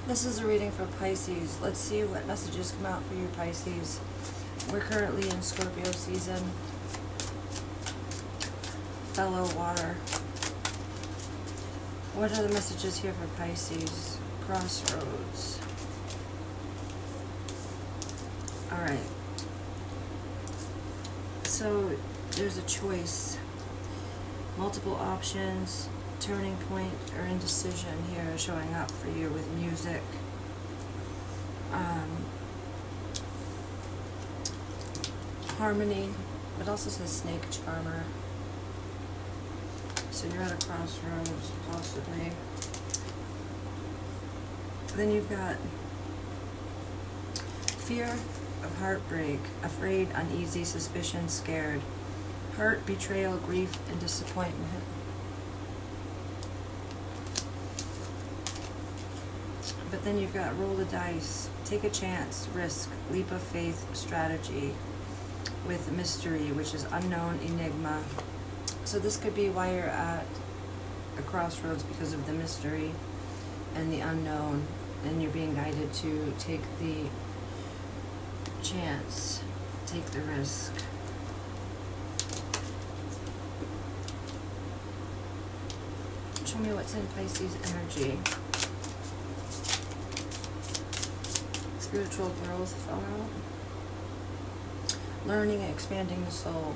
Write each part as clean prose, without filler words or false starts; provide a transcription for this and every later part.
This is a reading for Pisces. Let's see what messages come out for you, Pisces. We're currently in Scorpio season. Fellow water. What are the messages here for Pisces? Crossroads. Alright. So, there's a choice. Multiple options. Turning point or indecision here showing up for you with music. Harmony. It also says snake charmer. So you're at a crossroads, possibly. Then you've got fear of heartbreak, afraid, uneasy, suspicion, scared, hurt, betrayal, grief, and disappointment. But then you've got roll the dice, take a chance, risk, leap of faith, strategy, with mystery, which is unknown, enigma. So this could be why you're at a crossroads, because of the mystery and the unknown, and you're being guided to take the chance, take the risk. Show me what's in Pisces energy. Spiritual growth fell out. Learning and expanding the soul.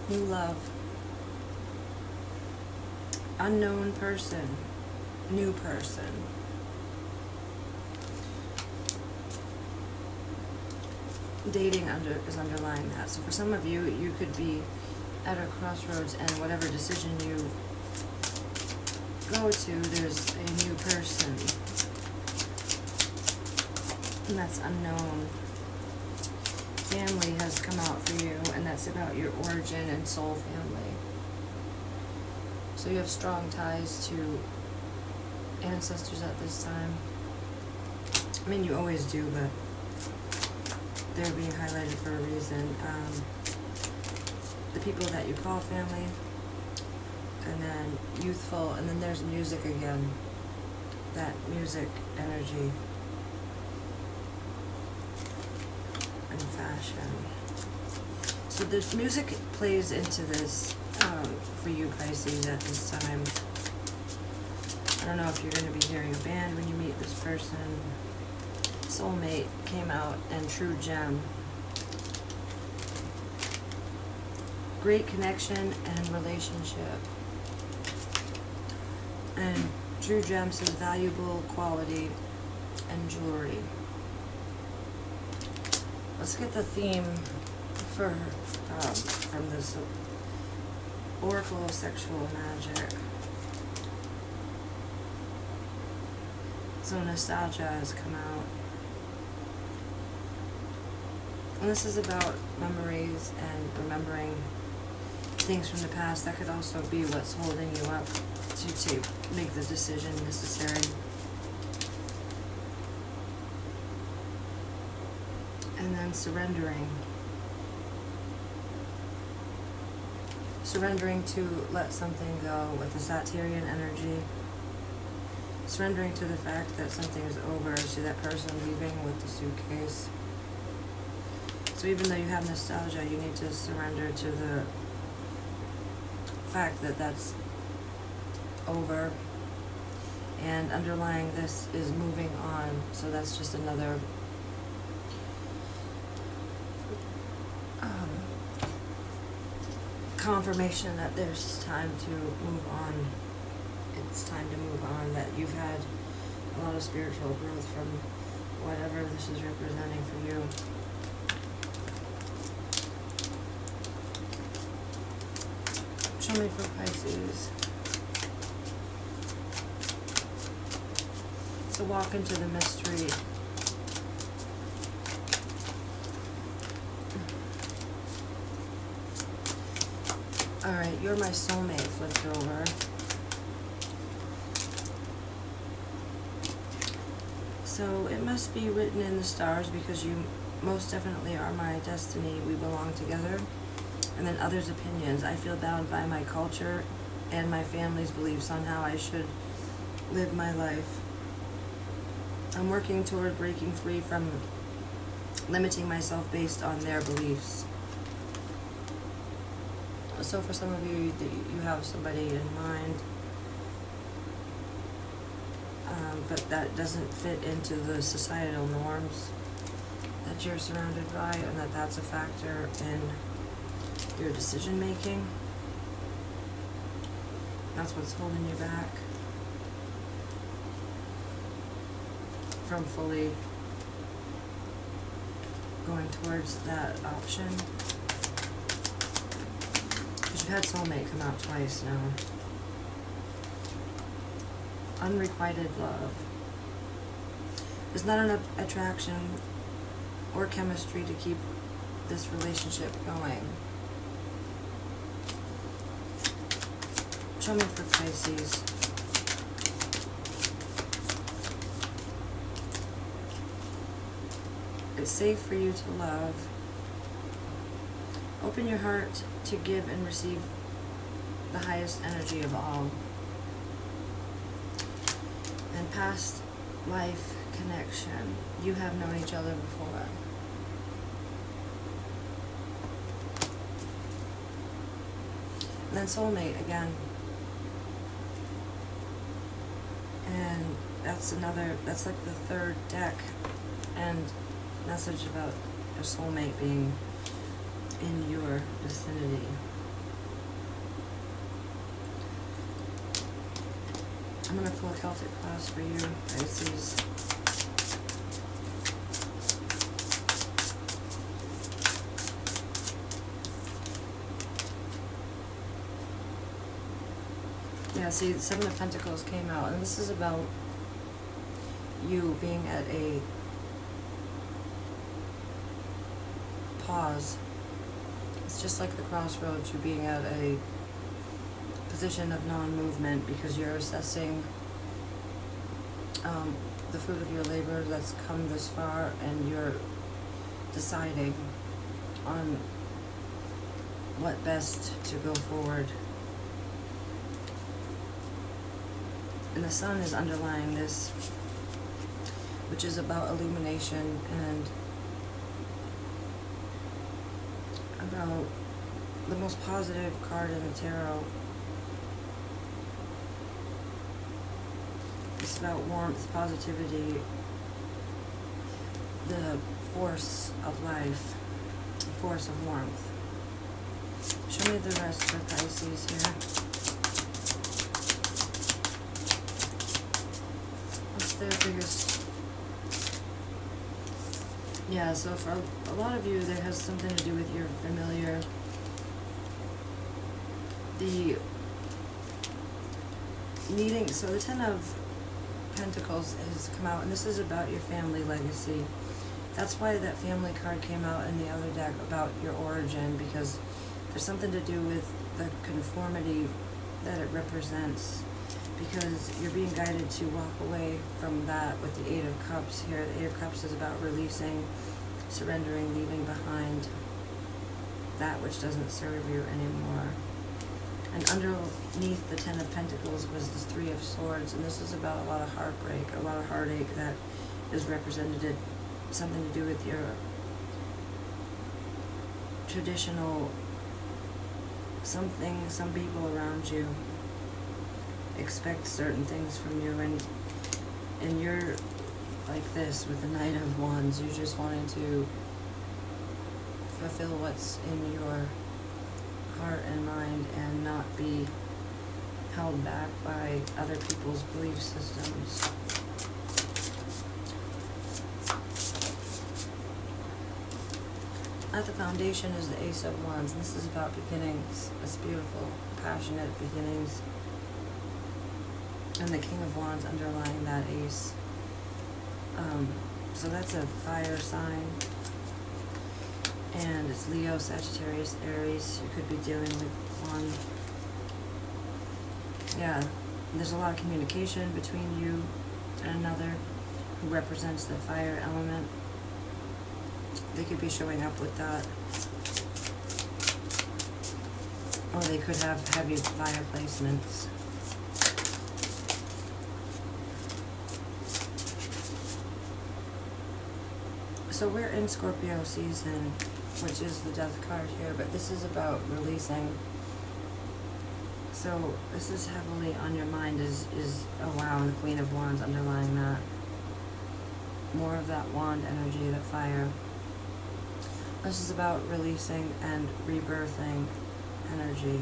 New love. Unknown person. New person. Dating is underlying that. So for some of you, you could be at a crossroads, and whatever decision you go to, there's a new person, and that's unknown. Family has come out for you, and that's about your origin and soul family. So you have strong ties to ancestors at this time. I mean, you always do, but they're being highlighted for a reason. The people that you call family, and then youthful, and then there's music again. That music energy and fashion. So this music plays into this for you, Pisces, at this time. I don't know if you're going to be hearing a band when you meet this person. Soulmate came out, and True Gem. Great connection and relationship. And True Gem says valuable quality and jewelry. Let's get the theme for from this Oracle of Sexual Magic. So nostalgia has come out. And this is about memories and remembering things from the past. That could also be what's holding you up to make the decision necessary. And then surrendering. Surrendering to let something go with the Satyrian energy. Surrendering to the fact that something is over. See that person leaving with the suitcase. So even though you have nostalgia, you need to surrender to the fact that that's over. And underlying this is moving on. So that's just another confirmation that there's time to move on. It's time to move on, that you've had a lot of spiritual growth from whatever this is representing for you. Show me for Pisces. So walk into the mystery. Alright, you're my soulmate flipped over. So it must be written in the stars, because you most definitely are my destiny. We belong together. And then others' opinions. I feel bound by my culture and my family's beliefs on how I should live my life. I'm working toward breaking free from limiting myself based on their beliefs. So for some of you, you have somebody in mind, but that doesn't fit into the societal norms that you're surrounded by, and that's a factor in your decision making. That's what's holding you back from fully going towards that option. Because you've had soulmate come out twice now. Unrequited love. There's not enough attraction or chemistry to keep this relationship going. Show me for Pisces. It's safe for you to love. Open your heart to give and receive the highest energy of all. And past life connection. You have known each other before. And then soulmate again. And that's like the third deck and message about a soulmate being in your vicinity. I'm going to pull a Celtic cross for you, Pisces. Yeah, see, the Seven of Pentacles came out, and this is about you being at a pause. It's just like the crossroads, you being at a position of non-movement because you're assessing the fruit of your labor that's come this far, and you're deciding on what best to go forward. And the sun is underlying this, which is about illumination and about the most positive card in the tarot. It's about warmth, positivity, the force of life, the force of warmth. Show me the rest for Pisces here. What's their biggest... Yeah, so for a lot of you, there has something to do with your familiar. The needing... So the Ten of Pentacles has come out, and this is about your family legacy. That's why that family card came out in the other deck, about your origin, because there's something to do with the conformity that it represents, because you're being guided to walk away from that with the Eight of Cups here. The Eight of Cups is about releasing, surrendering, leaving behind that which doesn't serve you anymore. And underneath the Ten of Pentacles was the Three of Swords, and this is about a lot of heartbreak, a lot of heartache that is represented, something to do with your traditional something. Some people around you expect certain things from you, and you're like this with the Knight of Wands. You're just wanting to fulfill what's in your heart and mind and not be held back by other people's belief systems. At the foundation is the Ace of Wands, and this is about beginnings. It's beautiful, passionate beginnings. And the King of Wands underlying that ace. So that's a fire sign. And it's Leo, Sagittarius, Aries. You could be dealing with one. Yeah, there's a lot of communication between you and another who represents the fire element. They could be showing up with that. Or they could have heavy fire placements. So we're in Scorpio season, which is the death card here, but this is about releasing. So this is heavily on your mind, is oh wow, and the Queen of Wands underlying that. More of that wand energy, that fire. This is about releasing and rebirthing energy.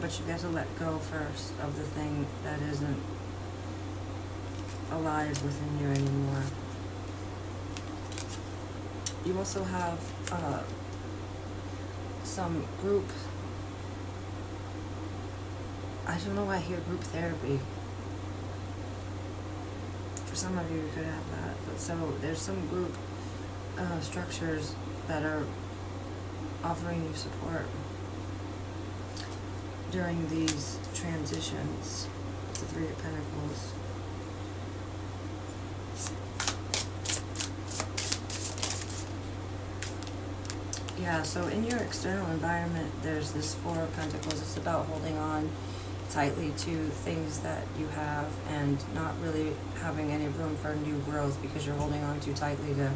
But you've got to let go first of the thing that isn't alive within you anymore. You also have some group, I don't know why I hear group therapy. For some of you could have that, but so there's some group structures that are offering you support during these transitions. The Three of Pentacles. Yeah, so in your external environment, there's this Four of Pentacles. It's about holding on tightly to things that you have and not really having any room for new growth because you're holding on too tightly to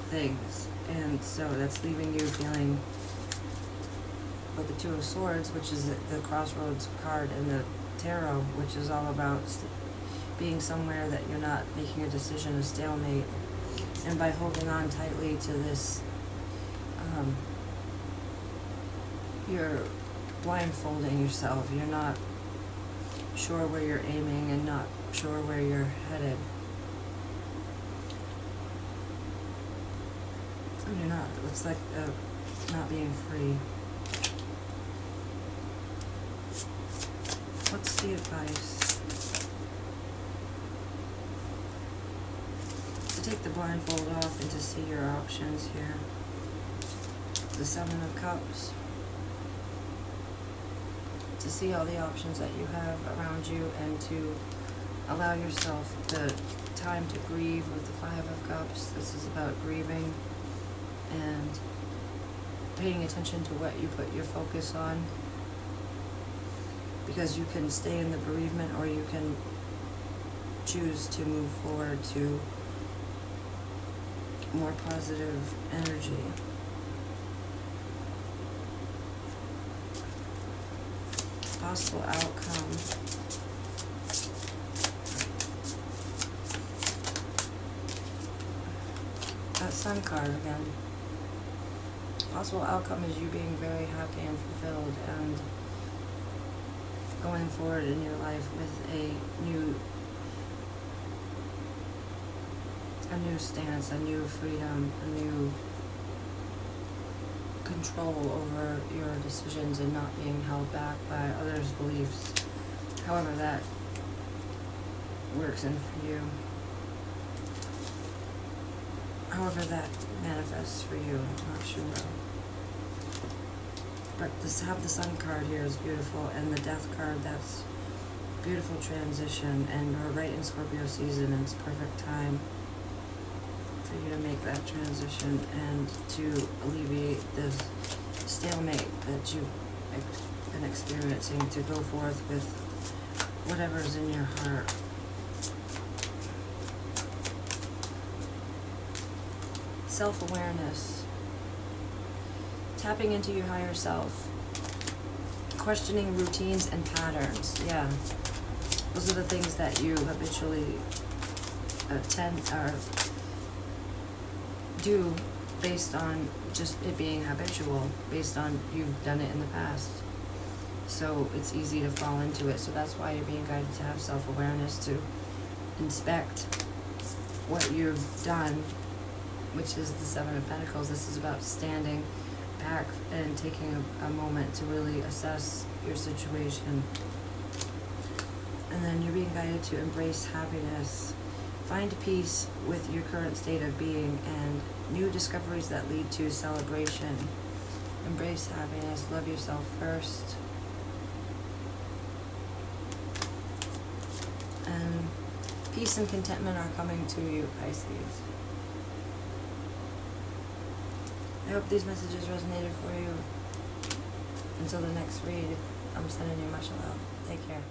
things. And so that's leaving you feeling with the Two of Swords, which is the crossroads card in the tarot, which is all about being somewhere that you're not making a decision, a stalemate. And by holding on tightly to this, you're blindfolding yourself. You're not sure where you're aiming and not sure where you're headed. And you're not, it's like not being free. What's the advice? To take the blindfold off and to see your options here. The Seven of Cups. To see all the options that you have around you and to allow yourself the time to grieve with the Five of Cups. This is about grieving and paying attention to what you put your focus on, because you can stay in the bereavement or you can choose to move forward to more positive energy. Possible outcome. That Sun card again. Possible outcome is you being very happy and fulfilled and going forward in your life with a new stance, a new freedom, a new control over your decisions and not being held back by others' beliefs. However that works in for you. However that manifests for you, I'm not sure. But to have the Sun card here is beautiful, and the Death card, that's beautiful transition, and we're right in Scorpio season, and it's perfect time for you to make that transition and to alleviate this stalemate that you've been experiencing, to go forth with whatever's in your heart. Self-awareness. Tapping into your higher self. Questioning routines and patterns. Yeah. Those are the things that you habitually do based on just it being habitual, based on you've done it in the past. So it's easy to fall into it. So that's why you're being guided to have self-awareness, to inspect what you've done, which is the Seven of Pentacles. This is about standing back and taking a moment to really assess your situation. And then you're being guided to embrace happiness. Find peace with your current state of being and new discoveries that lead to celebration. Embrace happiness. Love yourself first. And peace and contentment are coming to you, Pisces. I hope these messages resonated for you. until the next read, I'm sending you much love. Take care.